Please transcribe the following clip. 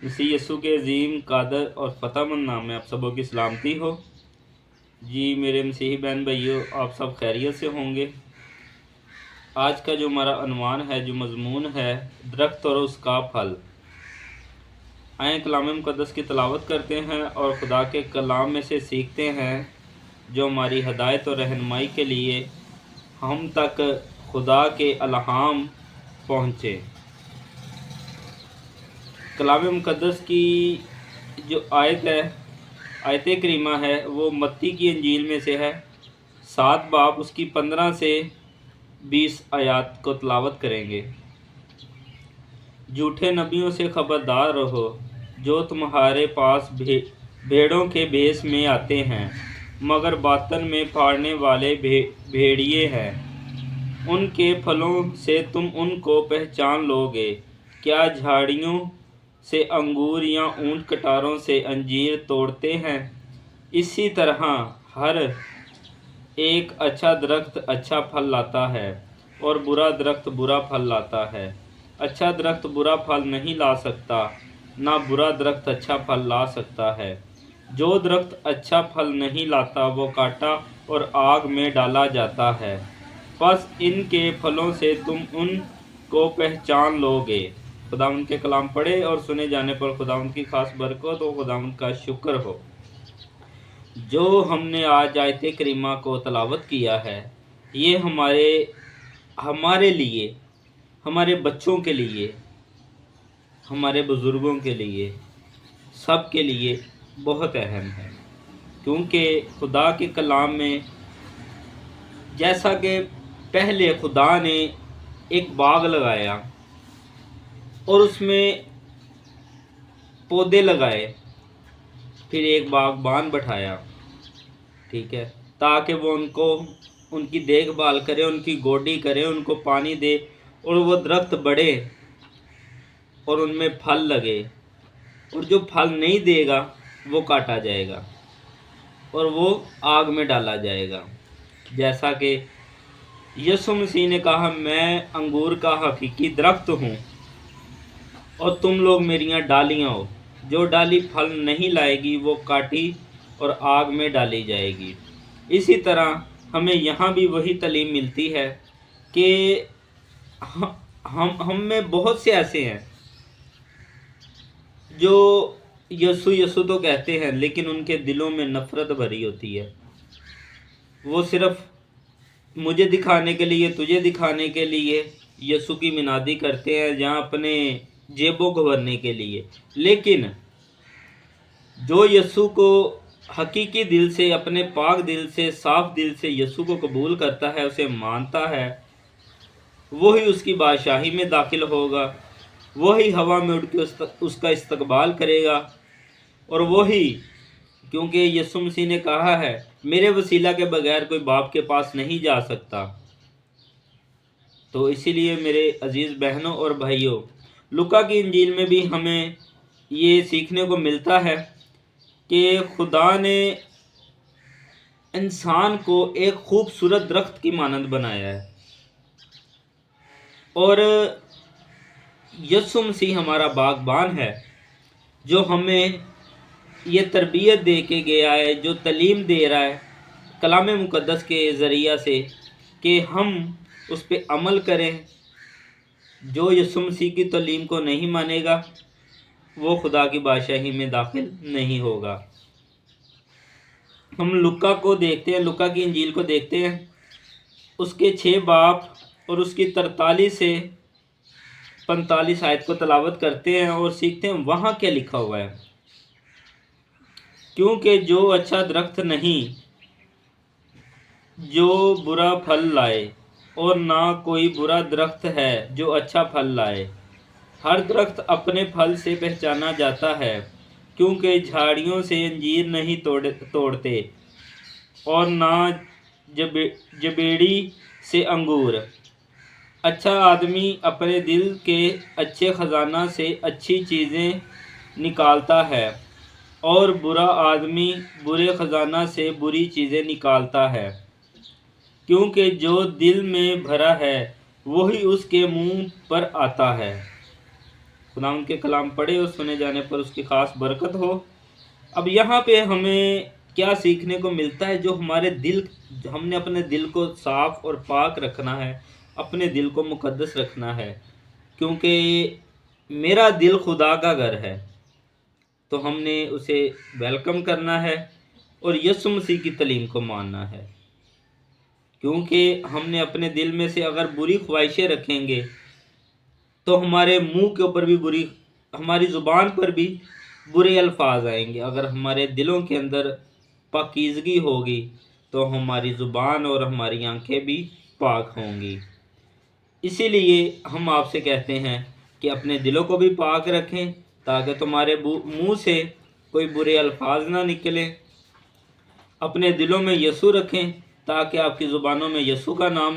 मसीह यस्सु के अजीम कादर और फ़तेहमंद नाम में आप सबों की सलामती हो। जी मेरे मसीही बहन भाइयों, आप सब खैरियत से होंगे। आज का जो हमारा अनवान है, जो मज़मून है, दरख्त और उसका फल। आए कलाम मुक़द्दस की तलावत करते हैं और खुदा के कलाम में से सीखते हैं जो हमारी हदायत और रहनुमाई के लिए हम तक खुदा के अलहाम पहुँचे। कलाम मुक़द्दस की जो आयत है, आयत करीमा है, वो मत्ती की इंजील में से है। 7 बाब उसकी 15 से 20 आयत को तलावत करेंगे। झूठे नबियों से खबरदार रहो, जो तुम्हारे पास भेड़ों के भेष में आते हैं, मगर बातन में फाड़ने वाले भेड़िए हैं। उनके फलों से तुम उनको पहचान लोगे। क्या झाड़ियों से अंगूर या ऊंट कटारों से अंजीर तोड़ते हैं? इसी तरह हर एक अच्छा दरख्त अच्छा फल लाता है और बुरा दरख्त बुरा फल लाता है। अच्छा दरख्त बुरा फल नहीं ला सकता, ना बुरा दरख्त अच्छा फल ला सकता है। जो दरख्त अच्छा फल नहीं लाता वो काटा और आग में डाला जाता है। बस इनके फलों से तुम उनको पहचान लोगे। खुदावंद के कलाम पढ़े और सुने जाने पर खुदावंद की खास बरकत हो, खुदावंद का शुक्र हो। जो हमने आज आयत करीमा को तलावत किया है, ये हमारे लिए, हमारे बच्चों के लिए, हमारे बुज़ुर्गों के लिए, सब के लिए बहुत अहम है। क्योंकि खुदा के कलाम में, जैसा कि पहले खुदा ने एक बाग लगाया और उसमें पौधे लगाए, फिर एक बागबान बैठाया, ठीक है, ताकि वो उनकी देखभाल करे, उनकी गोडी करे, उनको पानी दे और वो दरख्त बढ़े और उनमें फल लगे। और जो फल नहीं देगा वो काटा जाएगा और वो आग में डाला जाएगा। जैसा कि यीशु मसीह ने कहा, मैं अंगूर का हकीकी दरख्त हूँ और तुम लोग मेरियां डालियाँ हो। जो डाली फल नहीं लाएगी वो काटी और आग में डाली जाएगी। इसी तरह हमें यहाँ भी वही तालीम मिलती है कि हम में बहुत से ऐसे हैं जो यीशु तो कहते हैं, लेकिन उनके दिलों में नफ़रत भरी होती है। वो सिर्फ मुझे दिखाने के लिए, तुझे दिखाने के लिए यीशु की मिनादी करते हैं, जहाँ अपने जेबों को भरने के लिए। लेकिन जो यीशु को हकीकी दिल से, अपने पाक दिल से, साफ दिल से यीशु को कबूल करता है, उसे मानता है, वही उसकी बादशाही में दाखिल होगा, वही हवा में उड़ के उसका इस्तकबाल करेगा। और वही, क्योंकि यीशु मसीह ने कहा है, मेरे वसीला के बगैर कोई बाप के पास नहीं जा सकता। तो इसीलिए मेरे अजीज़ बहनों और भाइयों, लूका की इंजील में भी हमें ये सीखने को मिलता है कि खुदा ने इंसान को एक खूबसूरत दरख्त की मानंद बनाया है और यीशु मसीह हमारा बागबान है, जो हमें ये तरबियत दे के गया है, जो तालीम दे रहा है कलाम मुक़द्दस के ज़रिया से कि हम उस पर अमल करें। जो यीशु मसीह की तालीम को नहीं मानेगा वो खुदा की बादशाही में दाखिल नहीं होगा। हम लूका को देखते हैं, लूका की इंजील को देखते हैं, उसके 6 बाब और उसकी 43 से 45 आयत को तलावत करते हैं और सीखते हैं वहाँ क्या लिखा हुआ है। क्योंकि जो अच्छा दरख्त नहीं जो बुरा फल लाए, और ना कोई बुरा दरख्त है जो अच्छा फल लाए। हर दरख्त अपने फल से पहचाना जाता है, क्योंकि झाड़ियों से अंजीर नहीं तोड़ते और ना जबेड़ी से अंगूर। अच्छा आदमी अपने दिल के अच्छे ख़जाना से अच्छी चीज़ें निकालता है, और बुरा आदमी बुरे ख़जाना से बुरी चीज़ें निकालता है। क्योंकि जो दिल में भरा है वही उसके मुंह पर आता है। खुदावंद के कलाम पढ़े और सुने जाने पर उसकी ख़ास बरकत हो। अब यहाँ पे हमें क्या सीखने को मिलता है, जो हमारे दिल, हमने अपने दिल को साफ़ और पाक रखना है, अपने दिल को मुकद्दस रखना है, क्योंकि मेरा दिल खुदा का घर है। तो हमने उसे वेलकम करना है और यीशु मसीह की तालीम को मानना है, क्योंकि हमने अपने दिल में से अगर बुरी ख्वाहिशें रखेंगे तो हमारे मुंह के ऊपर भी बुरी, हमारी ज़ुबान पर भी बुरे अल्फाज आएंगे। अगर हमारे दिलों के अंदर पाकीज़गी होगी तो हमारी ज़ुबान और हमारी आंखें भी पाक होंगी। इसीलिए हम आपसे कहते हैं कि अपने दिलों को भी पाक रखें, ताकि तुम्हारे मुंह से कोई बुरे अल्फाज ना निकलें। अपने दिलों में यीशु रखें, ताकि आपकी ज़ुबानों में यीशु का नाम